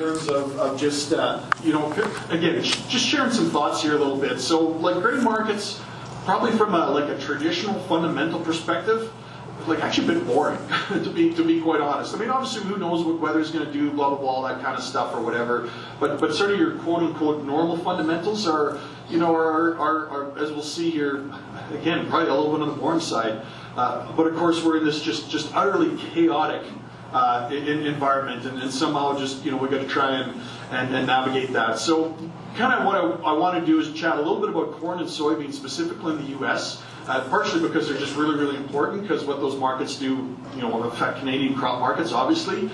terms of just, again, just sharing some thoughts here a little bit. So, like grain markets, probably from a traditional fundamental perspective, like actually a bit boring, to be quite honest. I mean, obviously, who knows what weather's going to do, blah blah blah, all that kind of stuff or whatever. But sort of your quote unquote normal fundamentals are as we'll see here, again, probably a little bit on the boring side. But of course, we're in this just utterly chaotic environment, and somehow just we got to try and navigate that. So, kind of what I want to do is chat a little bit about corn and soybeans, specifically in the U.S. Partially because they're just really important, because what those markets do, affect Canadian crop markets, obviously.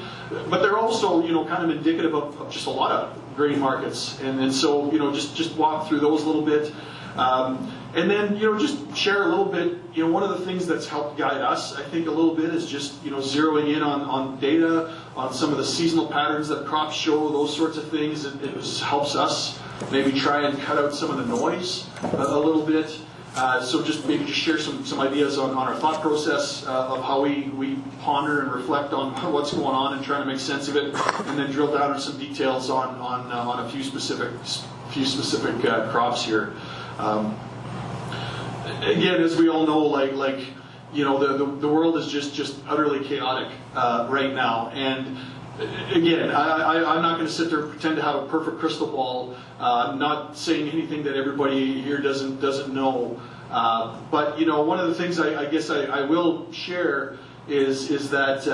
But they're also, kind of indicative of just a lot of grain markets, and so, just walk through those a little bit. And then, just share a little bit, one of the things that's helped guide us, I think, a little bit is just, zeroing in on data, on some of the seasonal patterns that crops show, those sorts of things. It helps us maybe try and cut out some of the noise a little bit. So just maybe just share some ideas on our thought process of how we ponder and reflect on what's going on and trying to make sense of it, and then drill down on some details on a few specific crops here. Again, as we all know, the world is just utterly chaotic right now, and again, I'm not going to sit there and pretend to have a perfect crystal ball. I'm not saying anything that everybody here doesn't know. But one of the things I guess I will share is that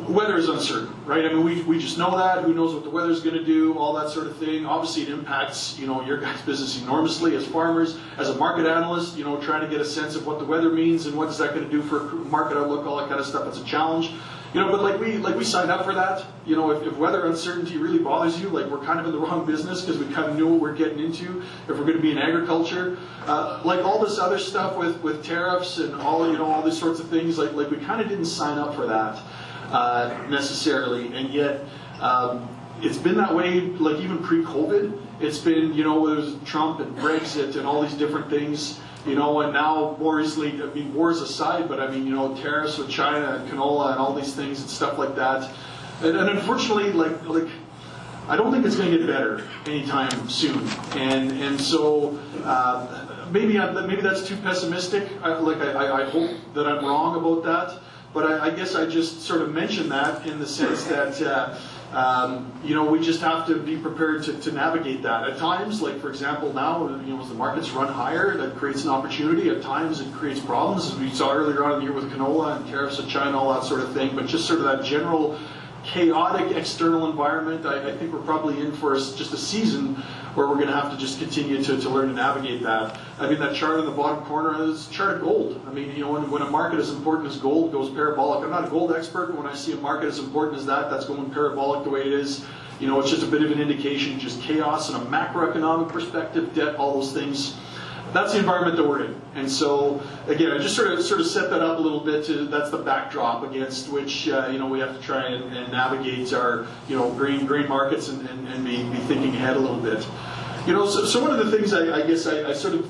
weather is uncertain, right? I mean, we just know that. Who knows what the weather's going to do? All that sort of thing. Obviously, it impacts your guys' business enormously as farmers, as a market analyst. Trying to get a sense of what the weather means and what is that going to do for market outlook, all that kind of stuff. It's a challenge. But we signed up for that. If weather uncertainty really bothers you, we're kind of in the wrong business, because we kind of knew what we're getting into. If we're going to be in agriculture, all this other stuff with tariffs and all these sorts of things, we kind of didn't sign up for that necessarily, and yet it's been that way. Even pre-COVID, it's been whether it was Trump and Brexit and all these different things. And now more recently, wars aside, but tariffs with China and canola and all these things and stuff like that. And unfortunately, I don't think it's going to get better anytime soon. And so maybe that's too pessimistic. I hope that I'm wrong about that. But I guess I just sort of mention that in the sense that we just have to be prepared to navigate that. At times, for example, now, as the markets run higher, that creates an opportunity. At times, it creates problems, as we saw earlier on in the year with canola and tariffs of China, all that sort of thing. But just sort of that general chaotic external environment, I think we're probably in for just a season where we're going to have to just continue to learn to navigate that. That chart in the bottom corner is a chart of gold. When a market as important as gold goes parabolic, I'm not a gold expert, but when I see a market as important as that's going parabolic the way it is, it's just a bit of an indication, just chaos in a macroeconomic perspective, debt, all those things. That's the environment that we're in. And so, again, I just sort of set that up a little bit. That's the backdrop against which we have to try and navigate our grain markets and be thinking ahead a little bit. So one of the things I guess I sort of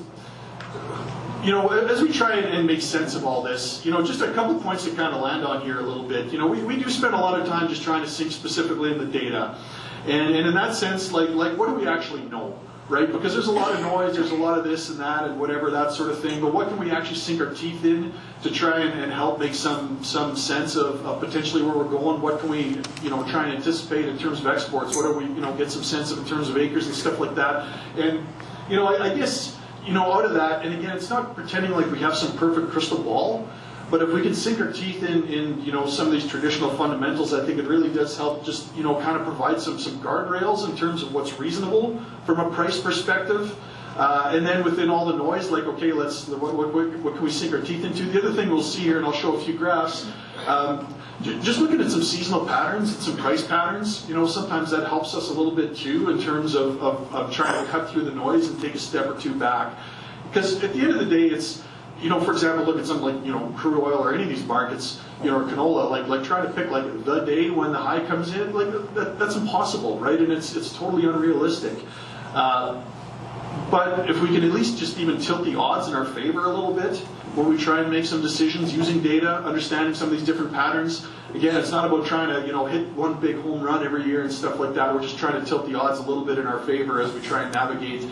as we try and make sense of all this, just a couple points to kind of land on here a little bit. We do spend a lot of time just trying to sink specifically in the data, and in that sense, what do we actually know? Right? Because there's a lot of noise, there's a lot of this and that and whatever, that sort of thing, but what can we actually sink our teeth in to try and help make some sense of potentially where we're going? What can we try and anticipate in terms of exports? What do we get some sense of in terms of acres and stuff like that? And I guess out of that, and again, it's not pretending like we have some perfect crystal ball, but if we can sink our teeth in some of these traditional fundamentals, I think it really does help just kind of provide some guardrails in terms of what's reasonable from a price perspective. And then within all the noise, okay, what can we sink our teeth into? The other thing we'll see here, and I'll show a few graphs, just looking at some seasonal patterns and some price patterns. Sometimes that helps us a little bit too in terms of trying to cut through the noise and take a step or two back. Because at the end of the day, it's for example, look at something like, crude oil or any of these markets, or canola, like trying to pick the day when the high comes in, that's impossible, right? And it's totally unrealistic. But if we can at least just even tilt the odds in our favor a little bit when we try and make some decisions using data, understanding some of these different patterns. Again, it's not about trying to hit one big home run every year and stuff like that. We're just trying to tilt the odds a little bit in our favor as we try and navigate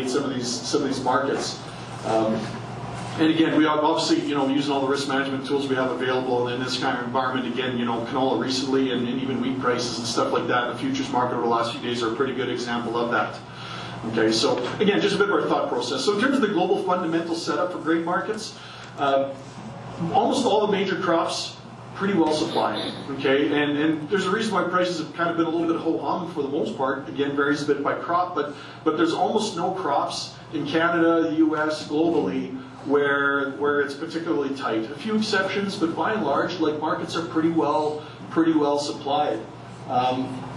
some of these markets. And again, we obviously, using all the risk management tools we have available in this kind of environment, again, canola recently and even wheat prices and stuff like that in the futures market over the last few days are a pretty good example of that. Okay, so again, just a bit of our thought process. So in terms of the global fundamental setup for grain markets, almost all the major crops pretty well supplied. Okay, and there's a reason why prices have kind of been a little bit ho-hum for the most part. Again, varies a bit by crop, but there's almost no crops in Canada, the U.S., globally where it's particularly tight. A few exceptions, but by and large, markets are pretty well supplied.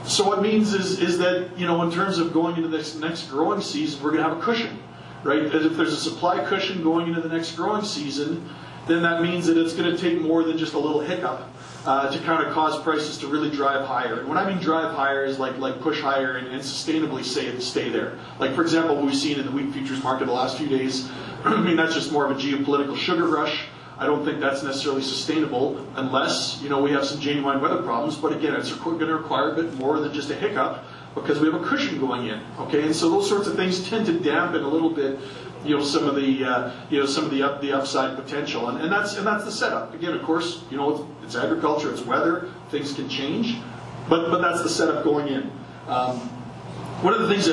So what it means is that, in terms of going into this next growing season, we're going to have a cushion, right? And if there's a supply cushion going into the next growing season, then that means that it's going to take more than just a little hiccup to kind of cause prices to really drive higher. And when I mean drive higher is like push higher and sustainably stay there. Like, for example, what we've seen in the wheat futures market the last few days, I mean, that's just more of a geopolitical sugar rush. I don't think that's necessarily sustainable unless, we have some genuine weather problems. But again, it's going to require a bit more than just a hiccup because we have a cushion going in. Okay, and so those sorts of things tend to dampen a little bit, some of the upside potential, and that's the setup. Again, of course, it's agriculture, it's weather, things can change, but that's the setup going in. One of the things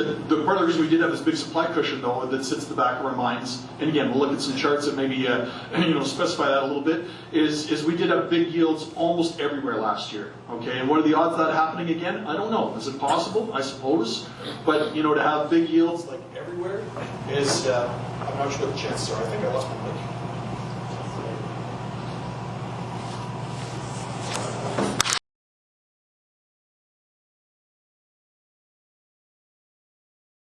part of the reason we did have this big supply cushion, though, that sits at the back of our minds, and again, we'll look at some charts that maybe specify that a little bit, is we did have big yields almost everywhere last year. Okay, and what are the odds of that happening again? I don't know. Is it possible? I suppose, but to have big yields like everywhere is I'm not sure what the chances are. I think I lost my mic.